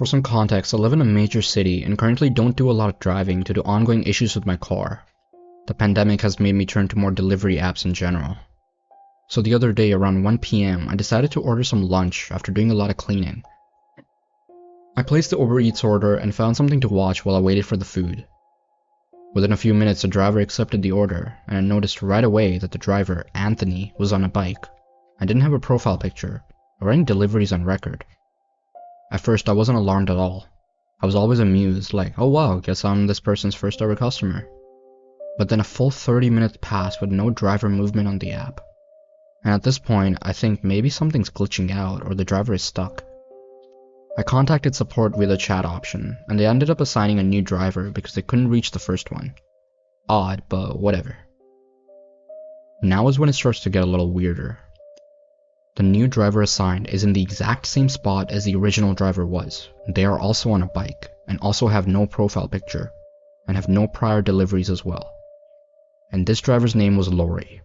For some context, I live in a major city and currently don't do a lot of driving due to ongoing issues with my car. The pandemic has made me turn to more delivery apps in general. So the other day around 1 PM, I decided to order some lunch after doing a lot of cleaning. I placed the Uber Eats order and found something to watch while I waited for the food. Within a few minutes, the driver accepted the order, and I noticed right away that the driver, Anthony, was on a bike. I didn't have a profile picture or any deliveries on record. At first, I wasn't alarmed at all. I was always amused, like, oh wow, guess I'm this person's first ever customer. But then a full 30 minutes passed with no driver movement on the app. And at this point, I think maybe something's glitching out or the driver is stuck. I contacted support via the chat option, and they ended up assigning a new driver because they couldn't reach the first one. Odd, but whatever. Now is when it starts to get a little weirder. The new driver assigned is in the exact same spot as the original driver was. They are also on a bike, and also have no profile picture, and have no prior deliveries as well. And this driver's name was Lori.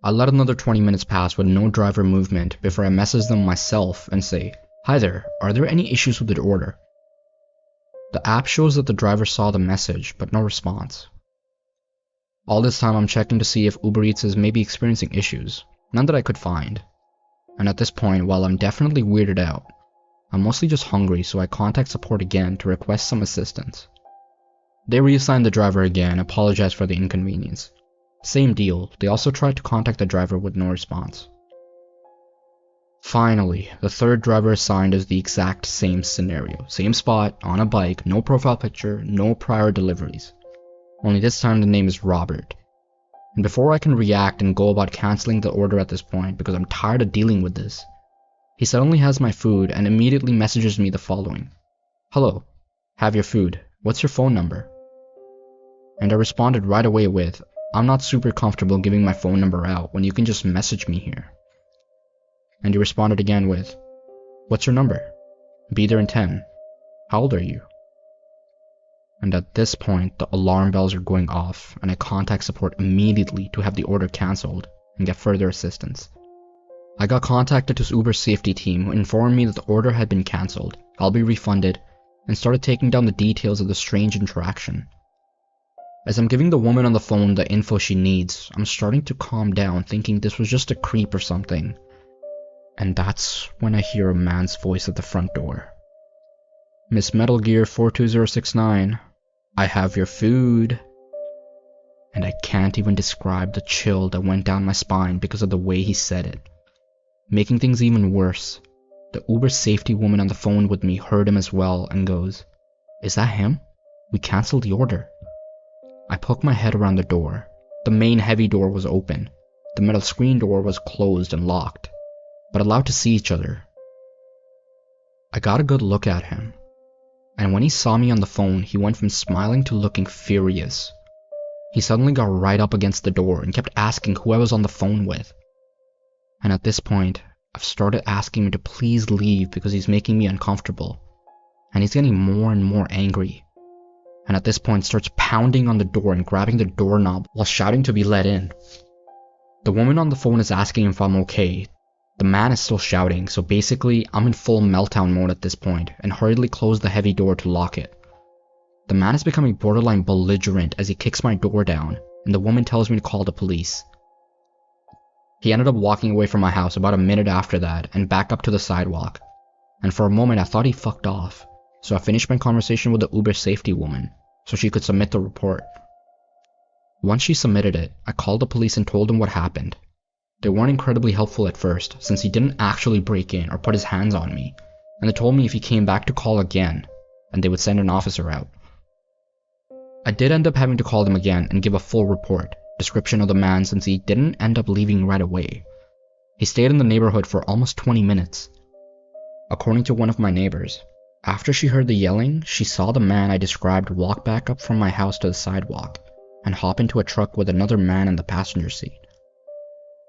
I let another 20 minutes pass with no driver movement before I message them myself and say, "Hi there, are there any issues with the order?" The app shows that the driver saw the message, but no response. All this time I'm checking to see if Uber Eats is maybe experiencing issues, none that I could find. And at this point, while I'm definitely weirded out, I'm mostly just hungry, so I contact support again to request some assistance. They reassigned the driver again and apologized for the inconvenience. Same deal, they also tried to contact the driver with no response. Finally, the third driver assigned is the exact same scenario. Same spot, on a bike, no profile picture, no prior deliveries. Only this time the name is Robert. And before I can react and go about cancelling the order at this point because I'm tired of dealing with this, he suddenly has my food and immediately messages me the following. "Hello, have your food. What's your phone number?" And I responded right away with, "I'm not super comfortable giving my phone number out when you can just message me here." And he responded again with, "What's your number? Be there in 10. How old are you?" And at this point, the alarm bells are going off, and I contact support immediately to have the order cancelled and get further assistance. I got contacted to Uber's safety team, who informed me that the order had been cancelled, I'll be refunded, and started taking down the details of the strange interaction. As I'm giving the woman on the phone the info she needs, I'm starting to calm down, thinking this was just a creep or something. And that's when I hear a man's voice at the front door. "Miss Metal Gear 42069, I have your food." And I can't even describe the chill that went down my spine because of the way he said it. Making things even worse, the Uber safety woman on the phone with me heard him as well and goes, "Is that him? We canceled the order." I poke my head around the door. The main heavy door was open. The metal screen door was closed and locked, but allowed to see each other. I got a good look at him, and when he saw me on the phone, he went from smiling to looking furious. He suddenly got right up against the door and kept asking who I was on the phone with. And at this point, I've started asking him to please leave because he's making me uncomfortable, and he's getting more and more angry. And at this point starts pounding on the door and grabbing the doorknob while shouting to be let in. The woman on the phone is asking him if I'm okay. The man is still shouting, so basically I'm in full meltdown mode at this point and hurriedly close the heavy door to lock it. The man is becoming borderline belligerent as he kicks my door down, and the woman tells me to call the police. He ended up walking away from my house about a minute after that and back up to the sidewalk, and for a moment I thought he fucked off, so I finished my conversation with the Uber safety woman so she could submit the report. Once she submitted it, I called the police and told them what happened. They weren't incredibly helpful at first, since he didn't actually break in or put his hands on me, and they told me if he came back to call again, and they would send an officer out. I did end up having to call them again and give a full report, description of the man, since he didn't end up leaving right away. He stayed in the neighborhood for almost 20 minutes. According to one of my neighbors, after she heard the yelling, she saw the man I described walk back up from my house to the sidewalk and hop into a truck with another man in the passenger seat.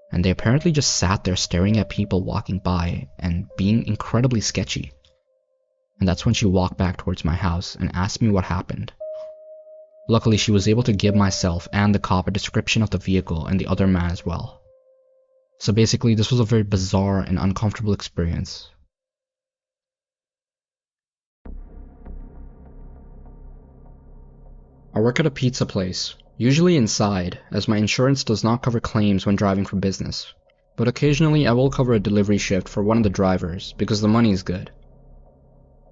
And they apparently just sat there staring at people walking by and being incredibly sketchy. And that's when she walked back towards my house and asked me what happened. Luckily, she was able to give myself and the cop a description of the vehicle and the other man as well. So basically, this was a very bizarre and uncomfortable experience. I work at a pizza place, usually inside, as my insurance does not cover claims when driving for business. But occasionally I will cover a delivery shift for one of the drivers because the money is good.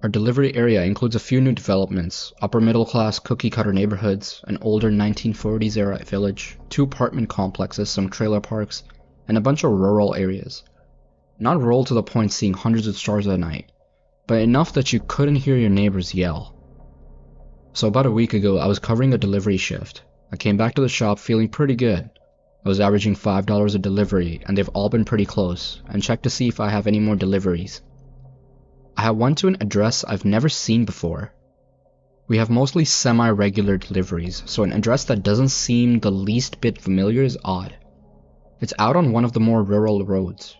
Our delivery area includes a few new developments, upper middle class cookie cutter neighborhoods, an older 1940s era village, 2 apartment complexes, some trailer parks, and a bunch of rural areas. Not rural to the point seeing hundreds of stars at night, but enough that you couldn't hear your neighbors yell. So about a week ago I was covering a delivery shift. I came back to the shop feeling pretty good. I was averaging $5 a delivery and they've all been pretty close, and checked to see if I have any more deliveries. I had one to an address I've never seen before. We have mostly semi-regular deliveries, so an address that doesn't seem the least bit familiar is odd. It's out on one of the more rural roads.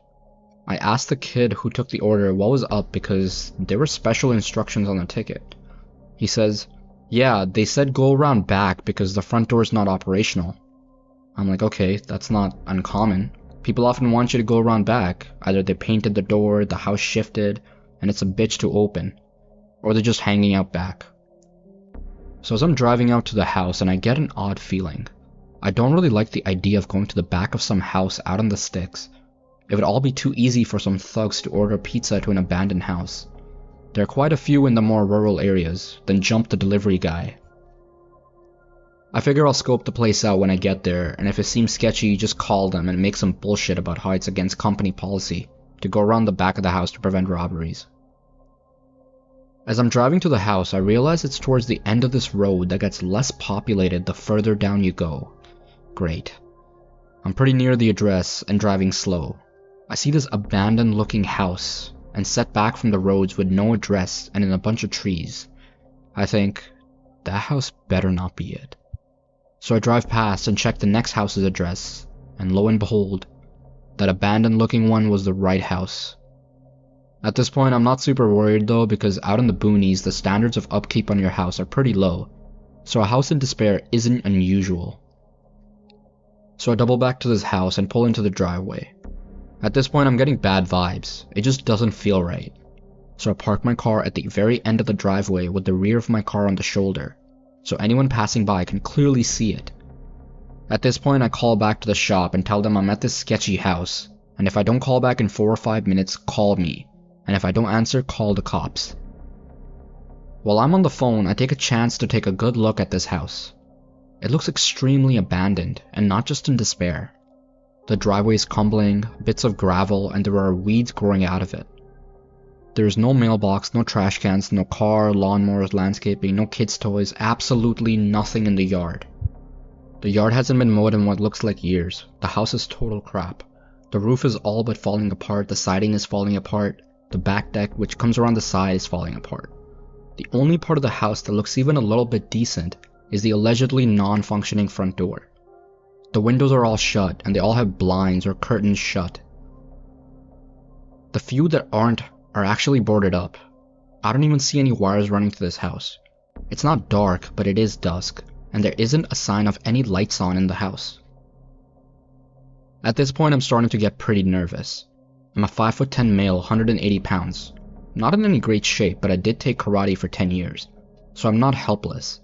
I asked the kid who took the order what was up because there were special instructions on the ticket. He says, "Yeah, they said go around back because the front door is not operational." I'm like, okay, that's not uncommon. People often want you to go around back. Either they painted the door, the house shifted, and it's a bitch to open, or they're just hanging out back. So as I'm driving out to the house and I get an odd feeling. I don't really like the idea of going to the back of some house out on the sticks. It would all be too easy for some thugs to order pizza to an abandoned house. There are quite a few in the more rural areas, then jump the delivery guy. I figure I'll scope the place out when I get there, and if it seems sketchy, just call them and make some bullshit about how it's against company policy to go around the back of the house to prevent robberies. As I'm driving to the house, I realize it's towards the end of this road that gets less populated the further down you go. Great. I'm pretty near the address and driving slow. I see this abandoned looking house and set back from the roads with no address and in a bunch of trees. I think, that house better not be it. So I drive past and check the next house's address, and lo and behold, that abandoned looking one was the right house. At this point I'm not super worried though, because out in the boonies the standards of upkeep on your house are pretty low, so a house in despair isn't unusual. So I double back to this house and pull into the driveway. At this point I'm getting bad vibes, it just doesn't feel right. So I park my car at the very end of the driveway with the rear of my car on the shoulder, so anyone passing by can clearly see it. At this point I call back to the shop and tell them I'm at this sketchy house, and if I don't call back in 4 or 5 minutes, call me, and if I don't answer, call the cops. While I'm on the phone, I take a chance to take a good look at this house. It looks extremely abandoned, and not just in despair. The driveway is crumbling, bits of gravel, and there are weeds growing out of it. There is no mailbox, no trash cans, no car, lawnmowers, landscaping, no kids' toys, absolutely nothing in the yard. The yard hasn't been mowed in what looks like years. The house is total crap. The roof is all but falling apart, the siding is falling apart, the back deck, which comes around the side, is falling apart. The only part of the house that looks even a little bit decent is the allegedly non-functioning front door. The windows are all shut, and they all have blinds or curtains shut. The few that aren't are actually boarded up. I don't even see any wires running to this house. It's not dark, but it is dusk, and there isn't a sign of any lights on in the house. At this point I'm starting to get pretty nervous. I'm a 5'10" male, 180 pounds. Not in any great shape, but I did take karate for 10 years, so I'm not helpless.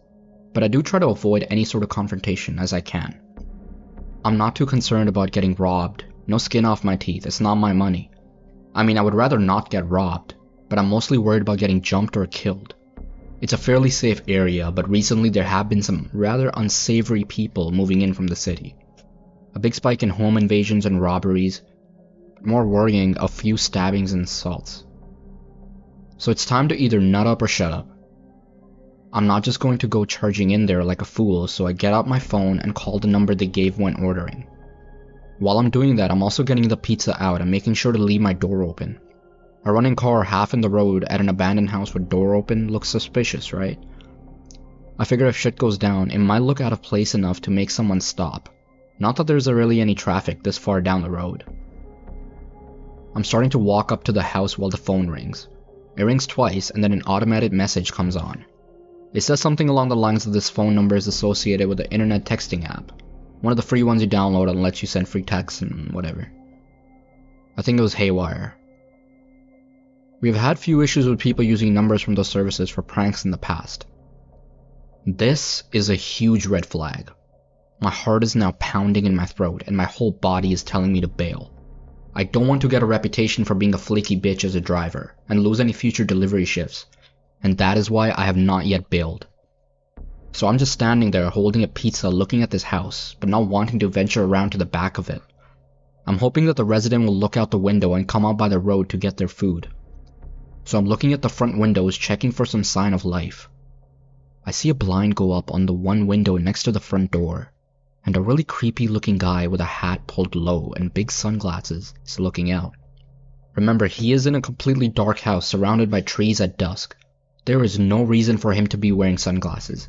But I do try to avoid any sort of confrontation as I can. I'm not too concerned about getting robbed. No skin off my teeth, it's not my money. I mean, I would rather not get robbed, but I'm mostly worried about getting jumped or killed. It's a fairly safe area, but recently there have been some rather unsavory people moving in from the city. A big spike in home invasions and robberies, but more worrying, a few stabbings and assaults. So it's time to either nut up or shut up. I'm not just going to go charging in there like a fool, so I get out my phone and call the number they gave when ordering. While I'm doing that, I'm also getting the pizza out and making sure to leave my door open. A running car half in the road at an abandoned house with door open looks suspicious, right? I figure if shit goes down, it might look out of place enough to make someone stop. Not that there's really any traffic this far down the road. I'm starting to walk up to the house while the phone rings. It rings twice and then an automated message comes on. It says something along the lines of this phone number is associated with the internet texting app. One of the free ones you download and lets you send free texts and whatever. I think it was Haywire. We've had few issues with people using numbers from those services for pranks in the past. This is a huge red flag. My heart is now pounding in my throat and my whole body is telling me to bail. I don't want to get a reputation for being a flaky bitch as a driver and lose any future delivery shifts, and that is why I have not yet bailed. So I'm just standing there holding a pizza looking at this house, but not wanting to venture around to the back of it. I'm hoping that the resident will look out the window and come out by the road to get their food. So I'm looking at the front windows checking for some sign of life. I see a blind go up on the one window next to the front door, and a really creepy looking guy with a hat pulled low and big sunglasses is looking out. Remember, he is in a completely dark house surrounded by trees at dusk. There is no reason for him to be wearing sunglasses.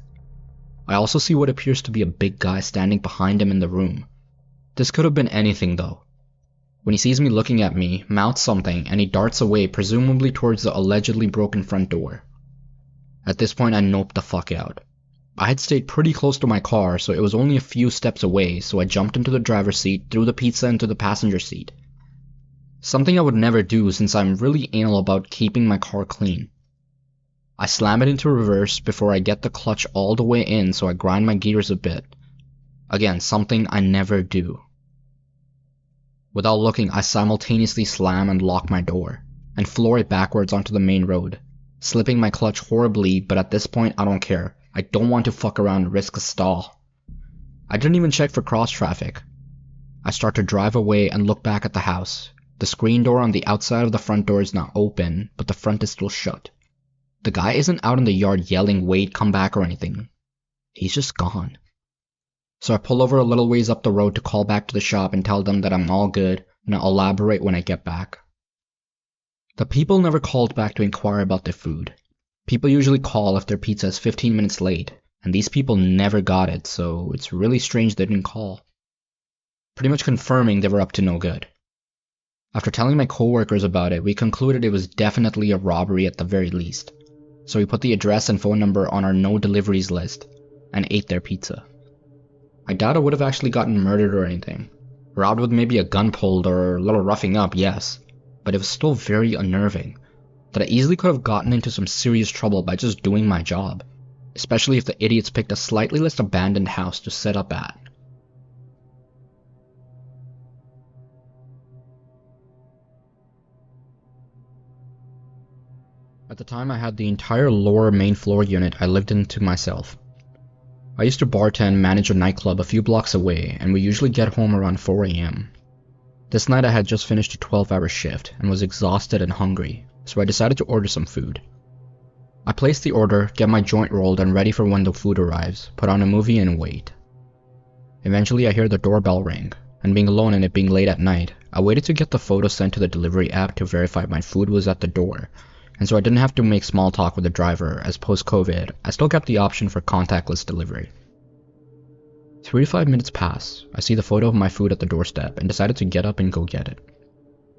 I also see what appears to be a big guy standing behind him in the room. This could have been anything though. When he sees me looking at me, mouths something and he darts away, presumably towards the allegedly broken front door. At this point I noped the fuck out. I had stayed pretty close to my car, so it was only a few steps away, so I jumped into the driver's seat, threw the pizza into the passenger seat. Something I would never do since I'm really anal about keeping my car clean. I slam it into reverse before I get the clutch all the way in, so I grind my gears a bit. Again, something I never do. Without looking, I simultaneously slam and lock my door, and floor it backwards onto the main road, slipping my clutch horribly, but at this point I don't care. I don't want to fuck around and risk a stall. I didn't even check for cross traffic. I start to drive away and look back at the house. The screen door on the outside of the front door is now open, but the front is still shut. The guy isn't out in the yard yelling, "Wait, come back," or anything. He's just gone. So I pull over a little ways up the road to call back to the shop and tell them that I'm all good, and I'll elaborate when I get back. The people never called back to inquire about their food. People usually call if their pizza is 15 minutes late, and these people never got it, so it's really strange they didn't call. Pretty much confirming they were up to no good. After telling my coworkers about it, we concluded it was definitely a robbery at the very least, so we put the address and phone number on our no deliveries list, and ate their pizza. I doubt I would have actually gotten murdered or anything. Robbed with maybe a gun pulled or a little roughing up, yes, but it was still very unnerving. That I easily could have gotten into some serious trouble by just doing my job, especially if the idiots picked a slightly less abandoned house to set up at. At the time I had the entire lower main floor unit I lived in to myself. I used to bartend manage a nightclub a few blocks away, and we usually get home around 4 AM. This night I had just finished a 12-hour shift and was exhausted and hungry, so I decided to order some food. I place the order, get my joint rolled and ready for when the food arrives, put on a movie and wait. Eventually I hear the doorbell ring, and being alone and it being late at night, I waited to get the photo sent to the delivery app to verify my food was at the door, and so I didn't have to make small talk with the driver, as post-COVID, I still got the option for contactless delivery. 3 to 5 minutes pass, I see the photo of my food at the doorstep and decided to get up and go get it.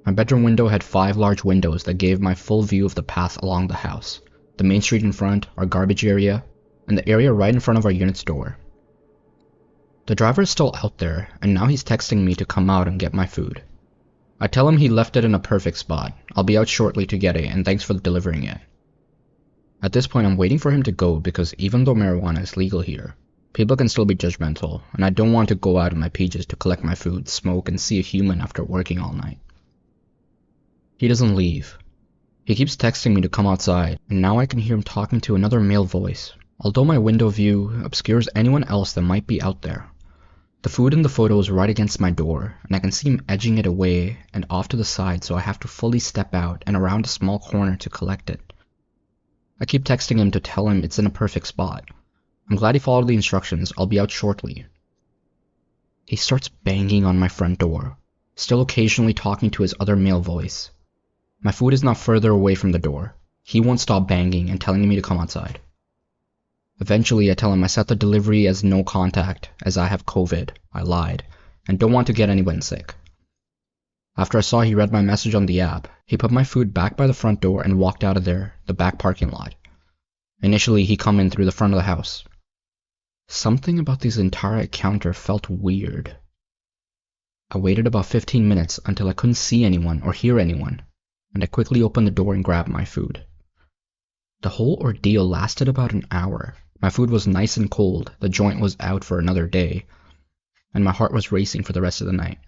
My bedroom window had 5 large windows that gave my full view of the path along the house, the main street in front, our garbage area, and the area right in front of our unit's door. The driver is still out there, and now he's texting me to come out and get my food. I tell him he left it in a perfect spot, I'll be out shortly to get it and thanks for delivering it. At this point I'm waiting for him to go because even though marijuana is legal here, people can still be judgmental, and I don't want to go out in my PJs to collect my food, smoke, and see a human after working all night. He doesn't leave. He keeps texting me to come outside, and now I can hear him talking to another male voice, although my window view obscures anyone else that might be out there. The food in the photo is right against my door, and I can see him edging it away and off to the side, so I have to fully step out and around a small corner to collect it. I keep texting him to tell him it's in a perfect spot. I'm glad he followed the instructions, I'll be out shortly. He starts banging on my front door, still occasionally talking to his other male voice. My food is now further away from the door. He won't stop banging and telling me to come outside. Eventually I tell him I set the delivery as no contact, as I have COVID, I lied, and don't want to get anyone sick. After I saw he read my message on the app, he put my food back by the front door and walked out of there, the back parking lot. Initially he come in through the front of the house. Something about this entire encounter felt weird. I waited about 15 minutes until I couldn't see anyone or hear anyone, and I quickly opened the door and grabbed my food. The whole ordeal lasted about an hour, My food was nice and cold, the joint was out for another day, and my heart was racing for the rest of the night.